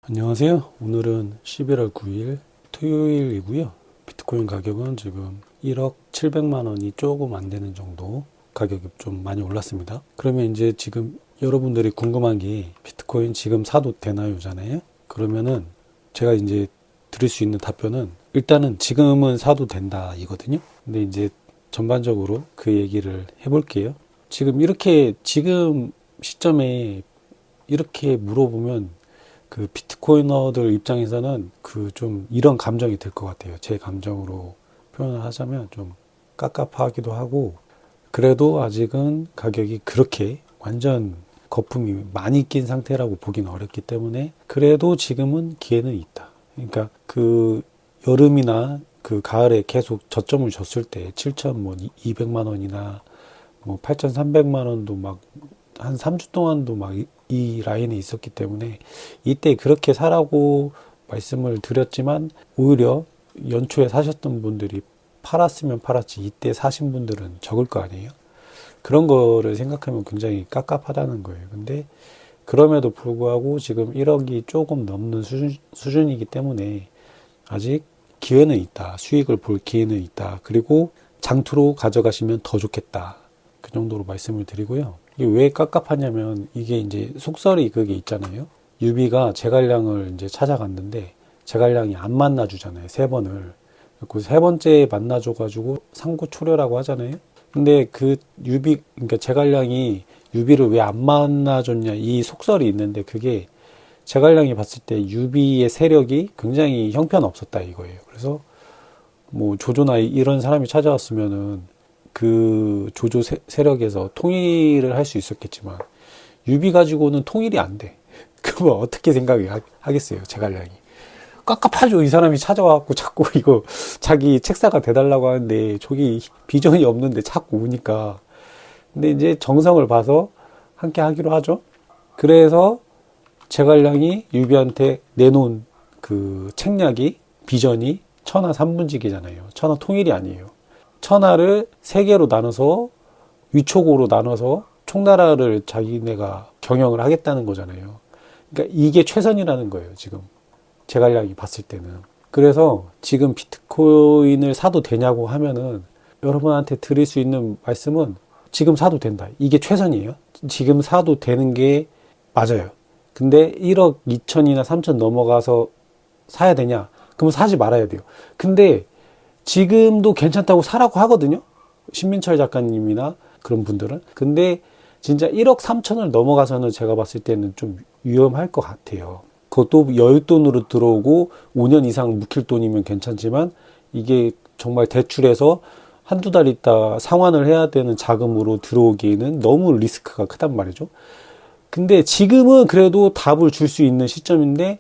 안녕하세요. 오늘은 11월 9일 토요일이고요. 비트코인 가격은 지금 1억 700만 원이 조금 안 되는 정도 가격이 좀 많이 올랐습니다. 그러면 이제 지금 여러분들이 궁금한 게 비트코인 지금 사도 되나요?잖아요. 그러면은 제가 이제 드릴 수 있는 답변은 일단은 지금은 사도 된다 이거든요. 근데 이제 전반적으로 그 얘기를 해볼게요. 지금 시점에 이렇게 물어보면 그 비트코이너들 입장에서는 그 좀 이런 감정이 들 것 같아요. 제 감정으로 표현을 하자면 좀 깝깝하기도 하고, 그래도 아직은 가격이 그렇게 완전 거품이 많이 낀 상태라고 보기는 어렵기 때문에 그래도 지금은 기회는 있다. 그러니까 그 여름이나 그 가을에 계속 저점을 줬을 때 7,200만 원이나 뭐 8,300만 원도 막 한 3주 동안도 막 이 라인에 있었기 때문에 이때 그렇게 사라고 말씀을 드렸지만 오히려 연초에 사셨던 분들이 팔았으면 팔았지 이때 사신 분들은 적을 거 아니에요. 그런 거를 생각하면 굉장히 깝깝하다는 거예요. 근데 그럼에도 불구하고 지금 1억이 조금 넘는 수준이기 때문에 아직 기회는 있다. 수익을 볼 기회는 있다. 그리고 장투로 가져가시면 더 좋겠다. 그 정도로 말씀을 드리고요. 이게 왜 깝깝하냐면 이게 이제 속설이 그게 있잖아요. 유비가 제갈량을 이제 찾아갔는데 제갈량이 안 만나주잖아요. 세 번을. 그 세 번째 만나줘가지고 상고초려라고 하잖아요. 근데 그러니까 제갈량이 유비를 왜 안 만나줬냐 이 속설이 있는데 그게 제갈량이 봤을 때 유비의 세력이 굉장히 형편없었다 이거예요. 그래서 뭐 조조나 이런 사람이 찾아왔으면은 그 조조 세력에서 통일을 할 수 있었겠지만 유비 가지고는 통일이 안 돼. 그러면 어떻게 생각하겠어요, 제갈량이. 깝깝하죠. 이 사람이 찾아와갖고 자꾸 이거 자기 책사가 돼달라고 하는데 저기 비전이 없는데 자꾸 오니까. 근데 이제 정성을 봐서 함께 하기로 하죠. 그래서 제갈량이 유비한테 내놓은 그 책략이 비전이 천하 삼분직이잖아요. 천하 통일이 아니에요. 천하를 세 개로 나눠서 위촉으로 나눠서 총나라를 자기네가 경영을 하겠다는 거잖아요. 그러니까 이게 최선이라는 거예요, 지금. 제갈량이 봤을 때는. 그래서 지금 비트코인을 사도 되냐고 하면은 여러분한테 드릴 수 있는 말씀은 지금 사도 된다. 이게 최선이에요. 지금 사도 되는 게 맞아요. 근데 1억 2천이나 3천 넘어가서 사야 되냐? 그럼 사지 말아야 돼요. 근데 지금도 괜찮다고 사라고 하거든요. 신민철 작가님이나 그런 분들은. 근데 진짜 1억 3천을 넘어가서는 제가 봤을 때는 좀 위험할 것 같아요. 그것도 여윳돈으로 들어오고 5년 이상 묵힐 돈이면 괜찮지만 이게 정말 대출해서 한두 달 있다 상환을 해야 되는 자금으로 들어오기에는 너무 리스크가 크단 말이죠. 근데 지금은 그래도 답을 줄 수 있는 시점인데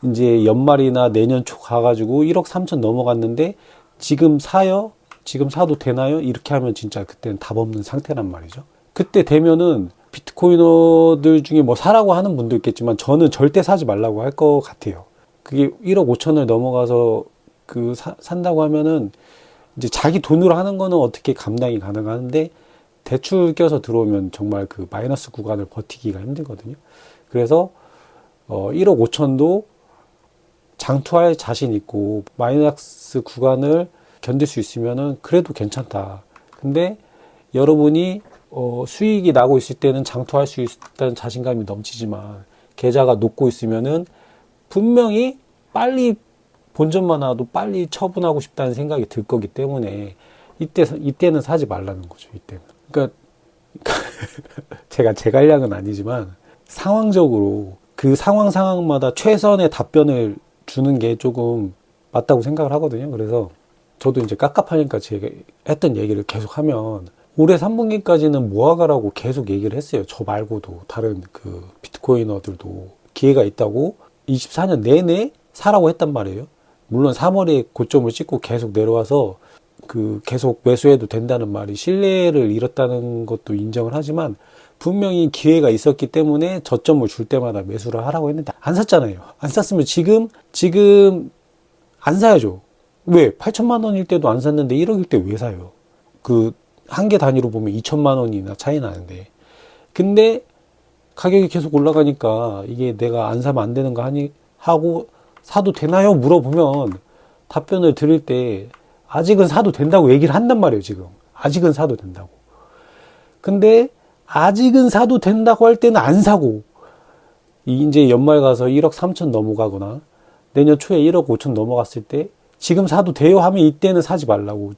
이제 연말이나 내년 초 가가지고 1억 3천 넘어갔는데 지금 사요? 지금 사도 되나요? 이렇게 하면 진짜 그때는 답 없는 상태란 말이죠. 그때 되면은 비트코이너들 중에 뭐 사라고 하는 분도 있겠지만 저는 절대 사지 말라고 할 것 같아요. 그게 1억 5천을 넘어가서 산다고 하면은 이제 자기 돈으로 하는 거는 어떻게 감당이 가능한데 대출 껴서 들어오면 정말 그 마이너스 구간을 버티기가 힘들거든요. 그래서 1억 5천도 장투할 자신 있고 마이너스 구간을 견딜 수 있으면은 그래도 괜찮다. 근데 여러분이 수익이 나고 있을 때는 장투할 수 있다는 자신감이 넘치지만 계좌가 녹고 있으면은 분명히 빨리 본전만 와도 빨리 처분하고 싶다는 생각이 들 거기 때문에 이때는 사지 말라는 거죠. 이때는. 그러니까 제가 제갈량은 아니지만 상황적으로 그 상황마다 최선의 답변을 주는 게 조금 맞다고 생각을 하거든요. 그래서 저도 이제 깝깝하니까 제가 했던 얘기를 계속 하면 올해 3분기까지는 모아가라고 계속 얘기를 했어요. 저 말고도 다른 그 비트코이너들도 기회가 있다고 24년 내내 사라고 했단 말이에요. 물론 3월에 고점을 찍고 계속 내려와서 그 계속 매수해도 된다는 말이 신뢰를 잃었다는 것도 인정을 하지만 분명히 기회가 있었기 때문에 저점을 줄 때마다 매수를 하라고 했는데 안 샀잖아요. 안 샀으면 지금 안 사야죠. 왜? 8천만 원일 때도 안 샀는데 1억일 때 왜 사요? 그 한 개 단위로 보면 2천만 원이나 차이 나는데. 근데 가격이 계속 올라가니까 이게 내가 안 사면 안 되는 거 하고 사도 되나요? 물어보면 답변을 드릴 때 아직은 사도 된다고 얘기를 한단 말이에요, 지금. 아직은 사도 된다고. 근데 아직은 사도 된다고 할 때는 안 사고, 이제 연말 가서 1억 3천 넘어가거나 내년 초에 1억 5천 넘어갔을 때 지금 사도 돼요 하면 이때는 사지 말라고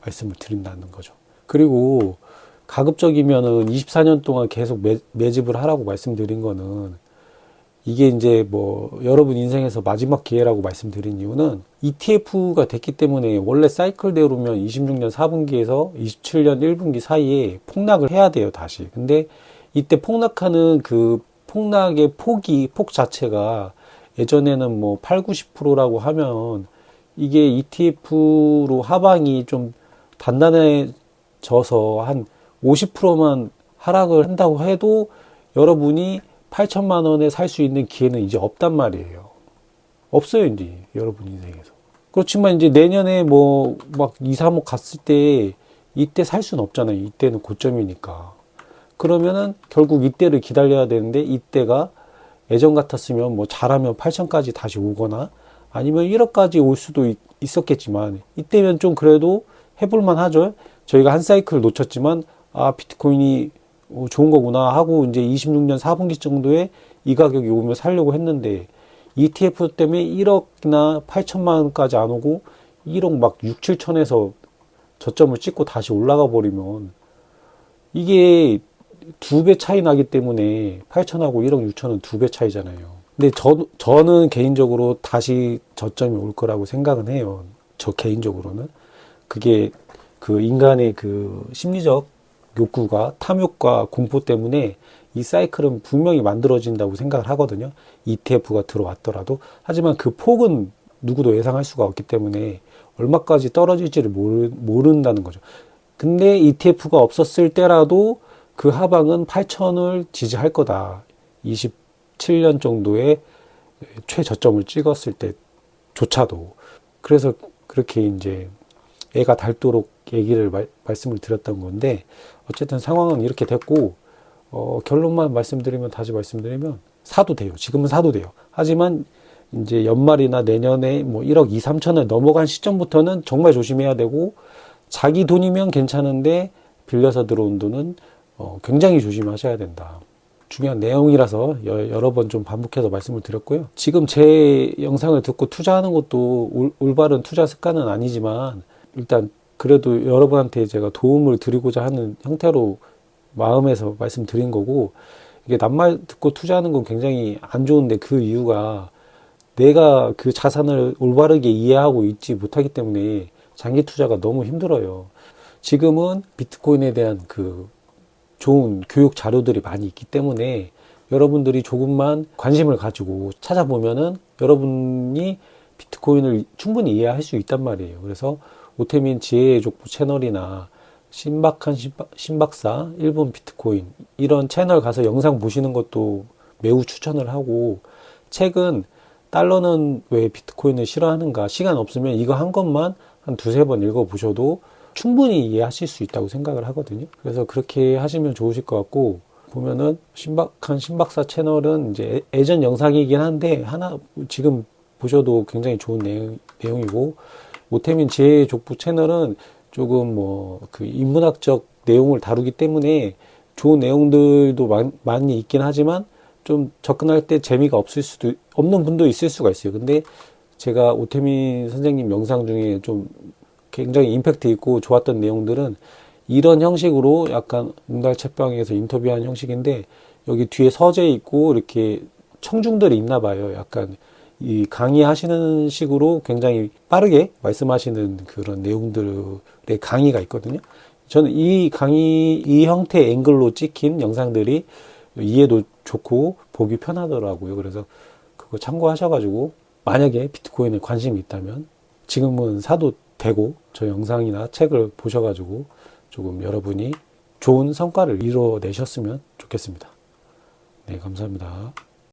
말씀을 드린다는 거죠. 그리고 가급적이면은 24년 동안 계속 매집을 하라고 말씀드린 거는, 이게 이제 뭐 여러분 인생에서 마지막 기회라고 말씀드린 이유는 ETF가 됐기 때문에 원래 사이클대로면 26년 4분기에서 27년 1분기 사이에 폭락을 해야 돼요, 다시. 근데 이때 폭락하는 그 폭락의 폭 자체가 예전에는 뭐 8, 90%라고 하면 이게 ETF로 하방이 좀 단단해져서 한 50%만 하락을 한다고 해도 여러분이 8천만 원에 살 수 있는 기회는 이제 없단 말이에요. 없어요, 이제 여러분 인생에서. 그렇지만 이제 내년에 뭐 막 2, 3억 갔을 때 이때 살 수는 없잖아요. 이때는 고점이니까. 그러면은 결국 이때를 기다려야 되는데, 이때가 예전 같았으면 뭐 잘하면 8천까지 다시 오거나 아니면 1억까지 올 수도 있었겠지만, 이때면 좀 그래도 해볼만 하죠. 저희가 한 사이클 놓쳤지만 비트코인이 좋은 거구나 하고 이제 26년 4분기 정도에 이 가격이 오면 살려고 했는데, ETF 때문에 1억이나 8천만 원까지 안 오고 1억 막 6, 7천에서 저점을 찍고 다시 올라가 버리면 이게 2배 차이 나기 때문에 8천하고 1억 6천은 2배 차이잖아요. 근데 저는 개인적으로 다시 저점이 올 거라고 생각은 해요. 저 개인적으로는. 그게 그 인간의 그 심리적 욕구가, 탐욕과 공포 때문에 이 사이클은 분명히 만들어진다고 생각을 하거든요. ETF가 들어왔더라도. 하지만 그 폭은 누구도 예상할 수가 없기 때문에 얼마까지 떨어질지를 모른다는 거죠. 근데 ETF가 없었을 때라도 그 하방은 8천을 지지할 거다. 27년 정도의 최저점을 찍었을 때조차도. 그래서 그렇게 이제 애가 닳도록 얘기를 말씀을 드렸던 건데, 어쨌든 상황은 이렇게 됐고, 결론만 다시 말씀드리면 사도 돼요. 지금은 사도 돼요. 하지만 이제 연말이나 내년에 뭐 1억 2, 3천을 넘어간 시점부터는 정말 조심해야 되고, 자기 돈이면 괜찮은데 빌려서 들어온 돈은 굉장히 조심하셔야 된다. 중요한 내용이라서 여러 번 좀 반복해서 말씀을 드렸고요. 지금 제 영상을 듣고 투자하는 것도 올바른 투자 습관은 아니지만, 일단 그래도 여러분한테 제가 도움을 드리고자 하는 형태로 마음에서 말씀드린 거고, 이게 남말 듣고 투자하는 건 굉장히 안 좋은데, 그 이유가 내가 그 자산을 올바르게 이해하고 있지 못하기 때문에 장기 투자가 너무 힘들어요. 지금은 비트코인에 대한 그 좋은 교육 자료들이 많이 있기 때문에 여러분들이 조금만 관심을 가지고 찾아보면은 여러분이 비트코인을 충분히 이해할 수 있단 말이에요. 그래서 오태민 지혜의 족보 채널이나 신박한 신박사 일본 비트코인, 이런 채널 가서 영상 보시는 것도 매우 추천을 하고, 책은 달러는 왜 비트코인을 싫어하는가, 시간 없으면 이거 한 것만 한 두세 번 읽어보셔도 충분히 이해하실 수 있다고 생각을 하거든요. 그래서 그렇게 하시면 좋으실 것 같고, 보면은 신박한 신박사 채널은 이제 예전 영상이긴 한데 하나 지금 보셔도 굉장히 좋은 내용이고, 오태민 지혜의 족보 채널은 조금 뭐 그 인문학적 내용을 다루기 때문에 좋은 내용들도 많이 있긴 하지만 좀 접근할 때 재미가 없는 분도 있을 수가 있어요. 근데 제가 오태민 선생님 영상 중에 좀 굉장히 임팩트 있고 좋았던 내용들은 이런 형식으로 약간 웅달책방에서 인터뷰하는 형식인데, 여기 뒤에 서재 있고 이렇게 청중들이 있나 봐요. 약간 이 강의하시는 식으로 굉장히 빠르게 말씀하시는 그런 내용들의 강의가 있거든요. 저는 이 형태의 앵글로 찍힌 영상들이 이해도 좋고 보기 편하더라고요. 그래서 그거 참고하셔가지고 만약에 비트코인에 관심이 있다면 지금은 사도 되고, 저 영상이나 책을 보셔가지고 조금 여러분이 좋은 성과를 이뤄내셨으면 좋겠습니다. 네, 감사합니다.